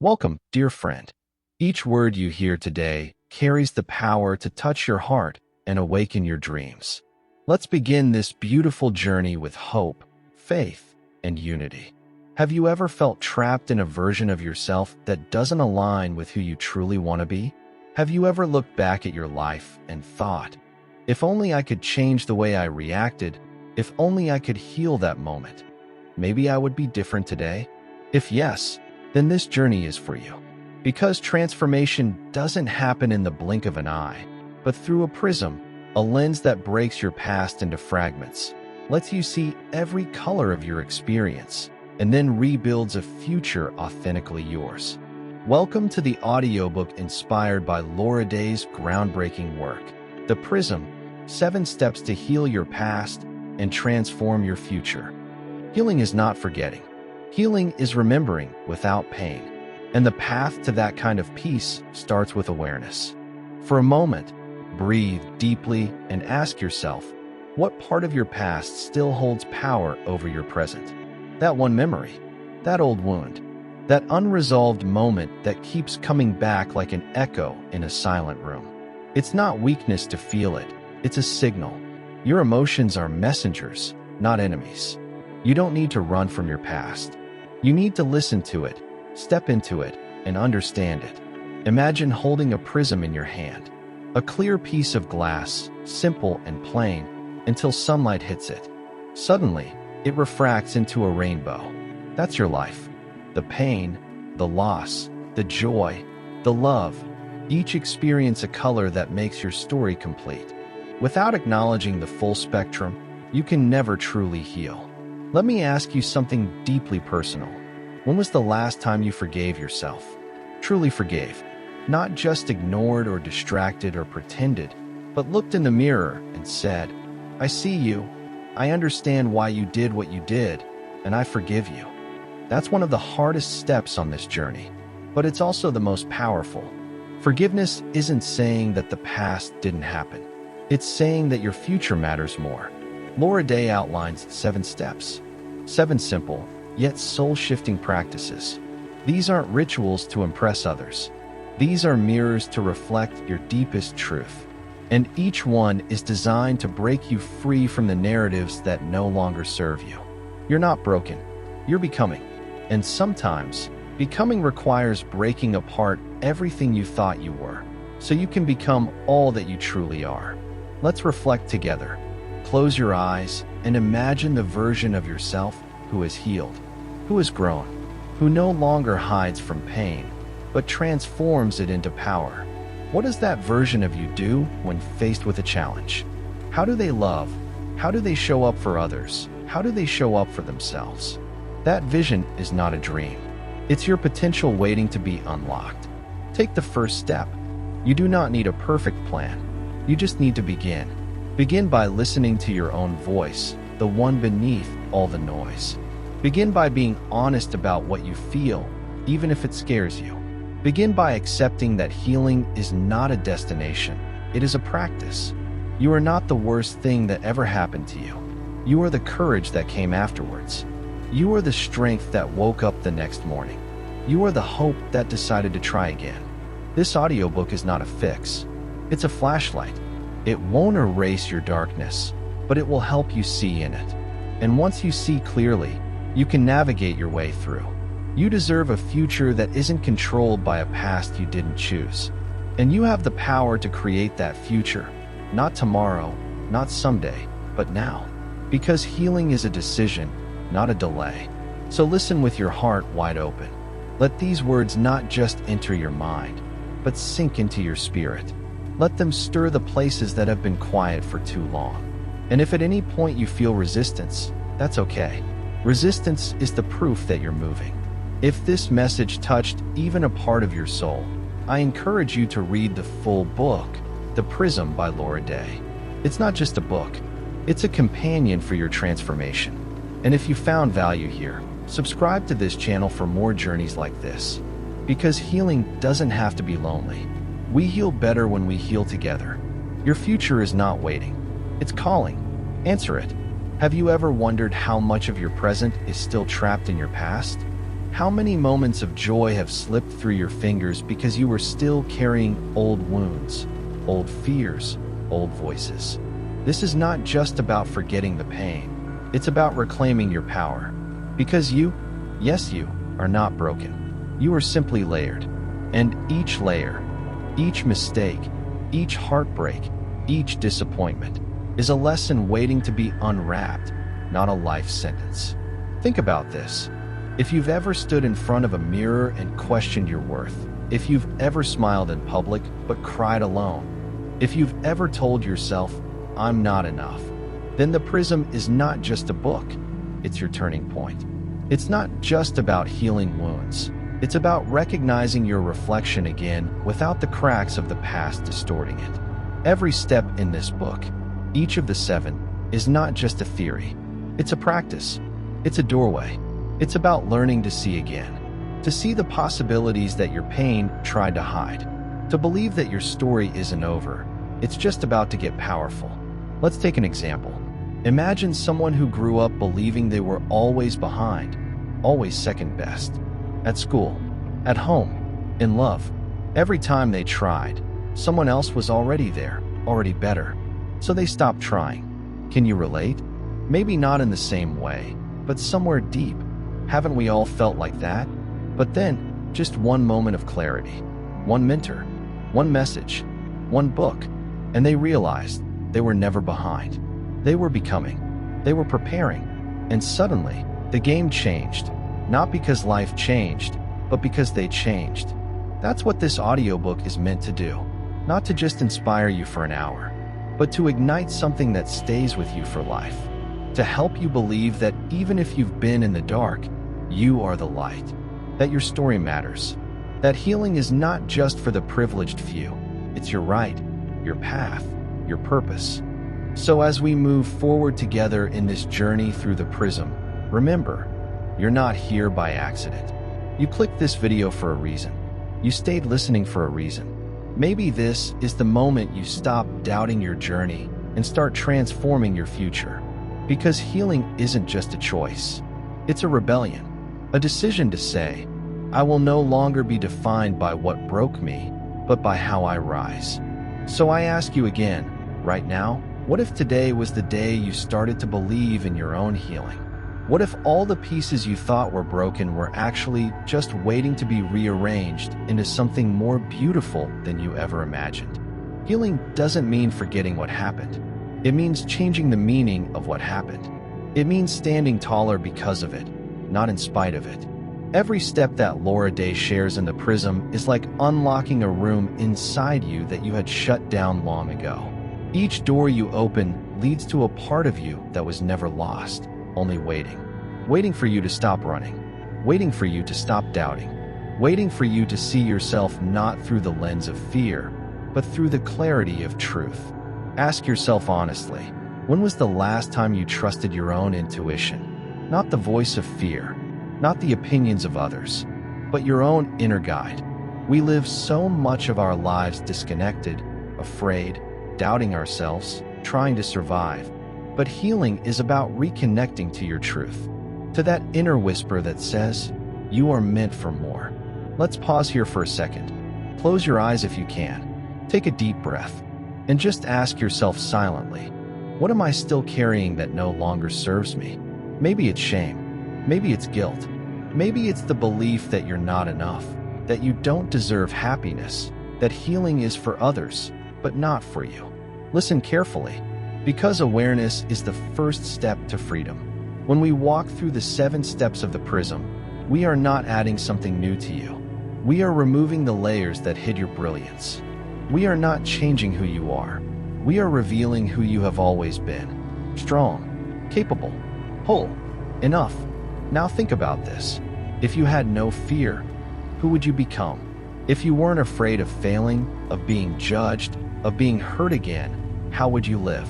Welcome, dear friend. Each word you hear today carries the power to touch your heart and awaken your dreams. Let's begin this beautiful journey with hope, faith, and unity. Have you ever felt trapped in a version of yourself that doesn't align with who you truly want to be? Have you ever looked back at your life and thought, if only I could change the way I reacted, if only I could heal that moment, maybe I would be different today? If yes, then this journey is for you. Because transformation doesn't happen in the blink of an eye, but through a prism, a lens that breaks your past into fragments, lets you see every color of your experience, and then rebuilds a future authentically yours. Welcome to the audiobook inspired by Laura Day's groundbreaking work, The Prism, 7 Steps to Heal Your Past and Transform Your Future. Healing is not forgetting. Healing is remembering without pain. And the path to that kind of peace starts with awareness. For a moment, breathe deeply and ask yourself, what part of your past still holds power over your present? That one memory, that old wound, that unresolved moment that keeps coming back like an echo in a silent room. It's not weakness to feel it, it's a signal. Your emotions are messengers, not enemies. You don't need to run from your past. You need to listen to it, step into it, and understand it. Imagine holding a prism in your hand, a clear piece of glass, simple and plain, until sunlight hits it. Suddenly, it refracts into a rainbow. That's your life. The pain, the loss, the joy, the love, each experience a color that makes your story complete. Without acknowledging the full spectrum, you can never truly heal. Let me ask you something deeply personal. When was the last time you forgave yourself? Truly forgave. Not just ignored or distracted or pretended, but looked in the mirror and said, I see you. I understand why you did what you did, and I forgive you. That's one of the hardest steps on this journey, but it's also the most powerful. Forgiveness isn't saying that the past didn't happen. It's saying that your future matters more. Laura Day outlines 7 steps. 7 simple, yet soul-shifting practices. These aren't rituals to impress others. These are mirrors to reflect your deepest truth. And each one is designed to break you free from the narratives that no longer serve you. You're not broken. You're becoming. And sometimes, becoming requires breaking apart everything you thought you were, so you can become all that you truly are. Let's reflect together. Close your eyes and imagine the version of yourself who is healed, who has grown, who no longer hides from pain, but transforms it into power. What does that version of you do when faced with a challenge? How do they love? How do they show up for others? How do they show up for themselves? That vision is not a dream. It's your potential waiting to be unlocked. Take the first step. You do not need a perfect plan. You just need to begin. Begin by listening to your own voice, the one beneath all the noise. Begin by being honest about what you feel, even if it scares you. Begin by accepting that healing is not a destination, it is a practice. You are not the worst thing that ever happened to you. You are the courage that came afterwards. You are the strength that woke up the next morning. You are the hope that decided to try again. This audiobook is not a fix. It's a flashlight. It won't erase your darkness, but it will help you see in it. And once you see clearly, you can navigate your way through. You deserve a future that isn't controlled by a past you didn't choose. And you have the power to create that future, not tomorrow, not someday, but now. Because healing is a decision, not a delay. So listen with your heart wide open. Let these words not just enter your mind, but sink into your spirit. Let them stir the places that have been quiet for too long. And if at any point you feel resistance, that's okay. Resistance is the proof that you're moving. If this message touched even a part of your soul, I encourage you to read the full book, The Prism by Laura Day. It's not just a book, it's a companion for your transformation. And if you found value here, subscribe to this channel for more journeys like this. Because healing doesn't have to be lonely. We heal better when we heal together. Your future is not waiting. It's calling. Answer it. Have you ever wondered how much of your present is still trapped in your past? How many moments of joy have slipped through your fingers because you were still carrying old wounds, old fears, old voices? This is not just about forgetting the pain. It's about reclaiming your power. Because you, yes, you, are not broken. You are simply layered. And each layer, each mistake, each heartbreak, each disappointment is a lesson waiting to be unwrapped, not a life sentence. Think about this. If you've ever stood in front of a mirror and questioned your worth, if you've ever smiled in public but cried alone, if you've ever told yourself, "I'm not enough," then the Prism is not just a book, it's your turning point. It's not just about healing wounds. It's about recognizing your reflection again without the cracks of the past distorting it. Every step in this book, each of the 7, is not just a theory. It's a practice. It's a doorway. It's about learning to see again, to see the possibilities that your pain tried to hide, to believe that your story isn't over. It's just about to get powerful. Let's take an example. Imagine someone who grew up believing they were always behind, always second best. At school, at home, in love. Every time they tried, someone else was already there, already better. So they stopped trying. Can you relate? Maybe not in the same way, but somewhere deep. Haven't we all felt like that? But then, just one moment of clarity, one mentor, one message, one book, and they realized they were never behind. They were becoming. They were preparing. And suddenly, the game changed. Not because life changed, but because they changed. That's what this audiobook is meant to do. Not to just inspire you for an hour, but to ignite something that stays with you for life. To help you believe that even if you've been in the dark, you are the light. That your story matters. That healing is not just for the privileged few. It's your right, your path, your purpose. So as we move forward together in this journey through the Prism, remember, you're not here by accident. You clicked this video for a reason. You stayed listening for a reason. Maybe this is the moment you stop doubting your journey and start transforming your future. Because healing isn't just a choice. It's a rebellion. A decision to say, I will no longer be defined by what broke me, but by how I rise. So I ask you again, right now, what if today was the day you started to believe in your own healing? What if all the pieces you thought were broken were actually just waiting to be rearranged into something more beautiful than you ever imagined? Healing doesn't mean forgetting what happened. It means changing the meaning of what happened. It means standing taller because of it, not in spite of it. Every step that Laura Day shares in the Prism is like unlocking a room inside you that you had shut down long ago. Each door you open leads to a part of you that was never lost, only waiting. Waiting for you to stop running. Waiting for you to stop doubting. Waiting for you to see yourself not through the lens of fear, but through the clarity of truth. Ask yourself honestly, when was the last time you trusted your own intuition? Not the voice of fear, not the opinions of others, but your own inner guide. We live so much of our lives disconnected, afraid, doubting ourselves, trying to survive. But healing is about reconnecting to your truth, to that inner whisper that says, you are meant for more. Let's pause here for a second. Close your eyes if you can. Take a deep breath. And just ask yourself silently, what am I still carrying that no longer serves me? Maybe it's shame. Maybe it's guilt. Maybe it's the belief that you're not enough, that you don't deserve happiness, that healing is for others, but not for you. Listen carefully, because awareness is the first step to freedom. When we walk through the 7 steps of the Prism, we are not adding something new to you. We are removing the layers that hid your brilliance. We are not changing who you are. We are revealing who you have always been. Strong, capable, whole, enough. Now think about this. If you had no fear, who would you become? If you weren't afraid of failing, of being judged, of being hurt again, how would you live?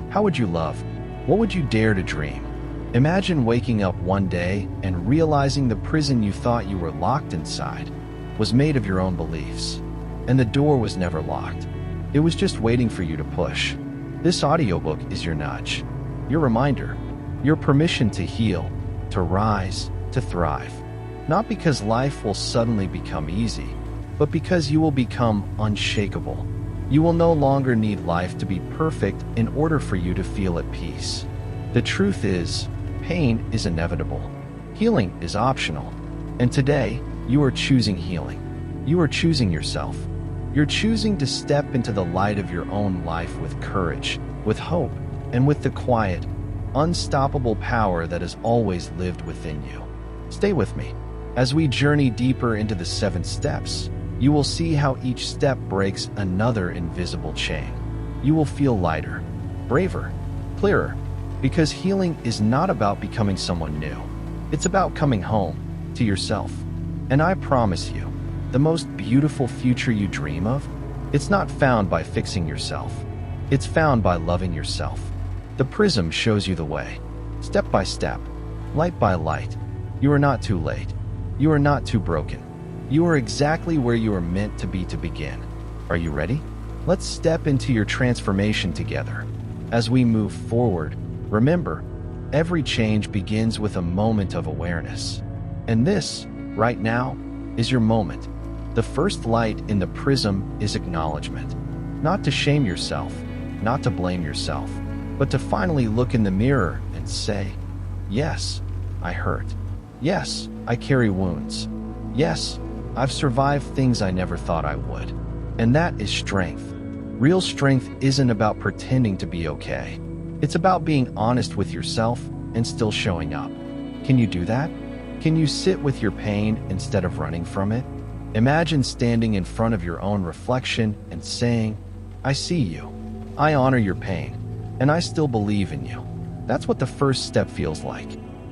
How would you love? What would you dare to dream? Imagine waking up one day and realizing the prison you thought you were locked inside was made of your own beliefs. And the door was never locked. It was just waiting for you to push. This audiobook is your nudge, your reminder, your permission to heal, to rise, to thrive. Not because life will suddenly become easy, but because you will become unshakable. You will no longer need life to be perfect in order for you to feel at peace. The truth is, pain is inevitable. Healing is optional. And today, you are choosing healing. You are choosing yourself. You're choosing to step into the light of your own life with courage, with hope, and with the quiet, unstoppable power that has always lived within you. Stay with me. As we journey deeper into the 7 steps, you will see how each step breaks another invisible chain. You will feel lighter, braver, clearer, because healing is not about becoming someone new. It's about coming home to yourself. And I promise you, the most beautiful future you dream of, it's not found by fixing yourself. It's found by loving yourself. The Prism shows you the way, step by step, light by light. You are not too late. You are not too broken. You are exactly where you are meant to be to begin. Are you ready? Let's step into your transformation together. As we move forward, remember, every change begins with a moment of awareness. And this, right now, is your moment. The first light in the prism is acknowledgement. Not to shame yourself, not to blame yourself, but to finally look in the mirror and say, yes, I hurt. Yes, I carry wounds. Yes, I've survived things I never thought I would. And that is strength. Real strength isn't about pretending to be okay. It's about being honest with yourself and still showing up. Can you do that? Can you sit with your pain instead of running from it? Imagine standing in front of your own reflection and saying, I see you. I honor your pain, and I still believe in you. That's what the first step feels like.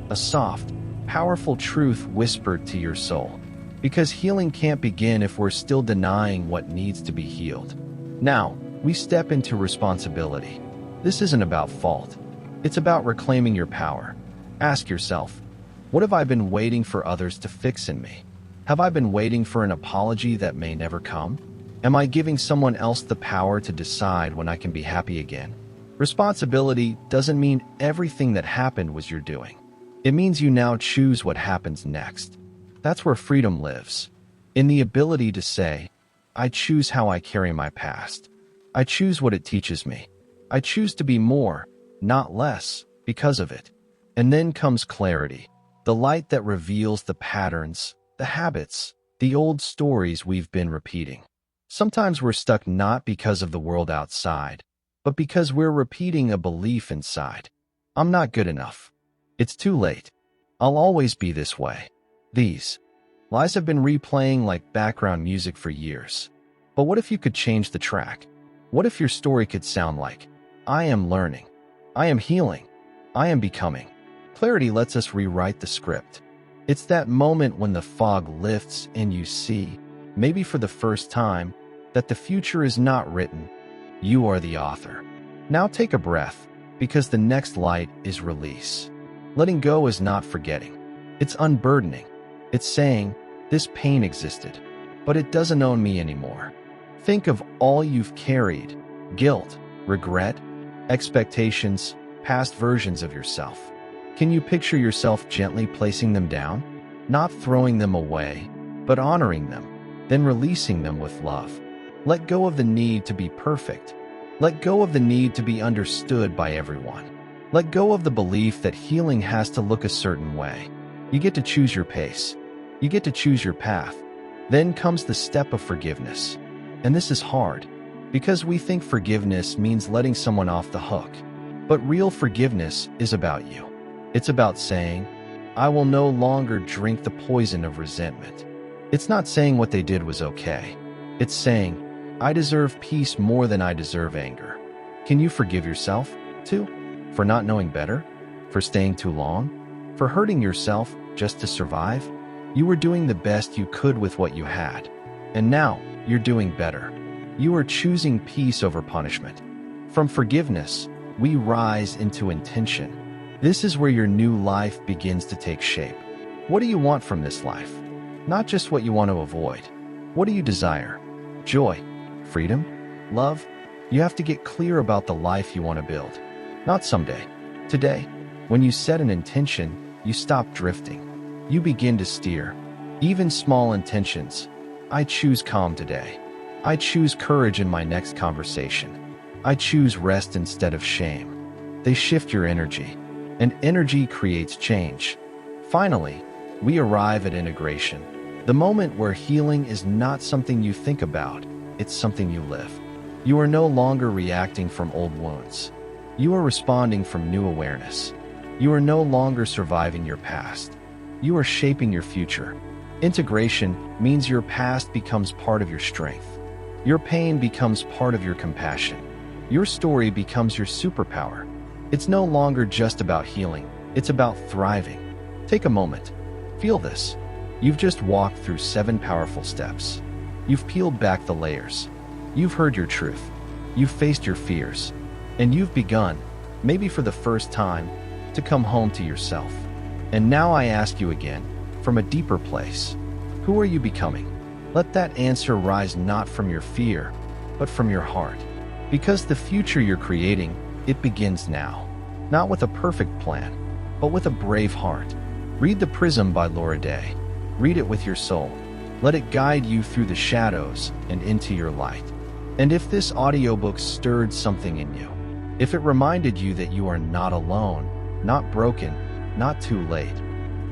A soft, powerful truth whispered to your soul. Because healing can't begin if we're still denying what needs to be healed. Now, we step into responsibility. This isn't about fault. It's about reclaiming your power. Ask yourself, what have I been waiting for others to fix in me? Have I been waiting for an apology that may never come? Am I giving someone else the power to decide when I can be happy again? Responsibility doesn't mean everything that happened was your doing. It means you now choose what happens next. That's where freedom lives. In the ability to say, I choose how I carry my past. I choose what it teaches me. I choose to be more, not less, because of it. And then comes clarity, the light that reveals the patterns, the habits, the old stories we've been repeating. Sometimes we're stuck not because of the world outside, but because we're repeating a belief inside. I'm not good enough. It's too late. I'll always be this way. These lies have been replaying like background music for years. But what if you could change the track? What if your story could sound like, I am learning, I am healing, I am becoming? Clarity lets us rewrite the script. It's that moment when the fog lifts and you see, maybe for the first time, that the future is not written. You are the author. Now take a breath, because the next light is release. Letting go is not forgetting. It's unburdening. It's saying, this pain existed, but it doesn't own me anymore. Think of all you've carried, guilt, regret, expectations, past versions of yourself. Can you picture yourself gently placing them down? Not throwing them away, but honoring them, then releasing them with love. Let go of the need to be perfect. Let go of the need to be understood by everyone. Let go of the belief that healing has to look a certain way. You get to choose your pace. You get to choose your path. Then comes the step of forgiveness. And this is hard, because we think forgiveness means letting someone off the hook. But real forgiveness is about you. It's about saying, I will no longer drink the poison of resentment. It's not saying what they did was okay. It's saying, I deserve peace more than I deserve anger. Can you forgive yourself, too? For not knowing better? For staying too long? For hurting yourself just to survive? You were doing the best you could with what you had. And now, you're doing better. You are choosing peace over punishment. From forgiveness, we rise into intention. This is where your new life begins to take shape. What do you want from this life? Not just what you want to avoid. What do you desire? Joy, freedom, love? You have to get clear about the life you want to build. Not someday. Today. When you set an intention, you stop drifting. You begin to steer. Even small intentions. I choose calm today. I choose courage in my next conversation. I choose rest instead of shame. They shift your energy, and energy creates change. Finally, we arrive at integration, the moment where healing is not something you think about, it's something you live. You are no longer reacting from old wounds. You are responding from new awareness. You are no longer surviving your past. You are shaping your future. Integration means your past becomes part of your strength. Your pain becomes part of your compassion. Your story becomes your superpower. It's no longer just about healing, it's about thriving. Take a moment. Feel this. You've just walked through 7 powerful steps. You've peeled back the layers. You've heard your truth. You've faced your fears. And you've begun, maybe for the first time, to come home to yourself. And now I ask you again, from a deeper place, who are you becoming? Let that answer rise not from your fear, but from your heart. Because the future you're creating, it begins now. Not with a perfect plan, but with a brave heart. Read The Prism by Laura Day. Read it with your soul. Let it guide you through the shadows and into your light. And if this audiobook stirred something in you, if it reminded you that you are not alone, not broken, not too late,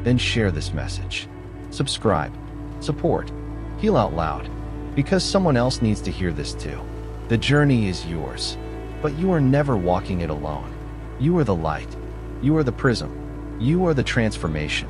then share this message. Subscribe, support, heal out loud, because someone else needs to hear this too. The journey is yours, but you are never walking it alone. You are the light. You are the prism. You are the transformation.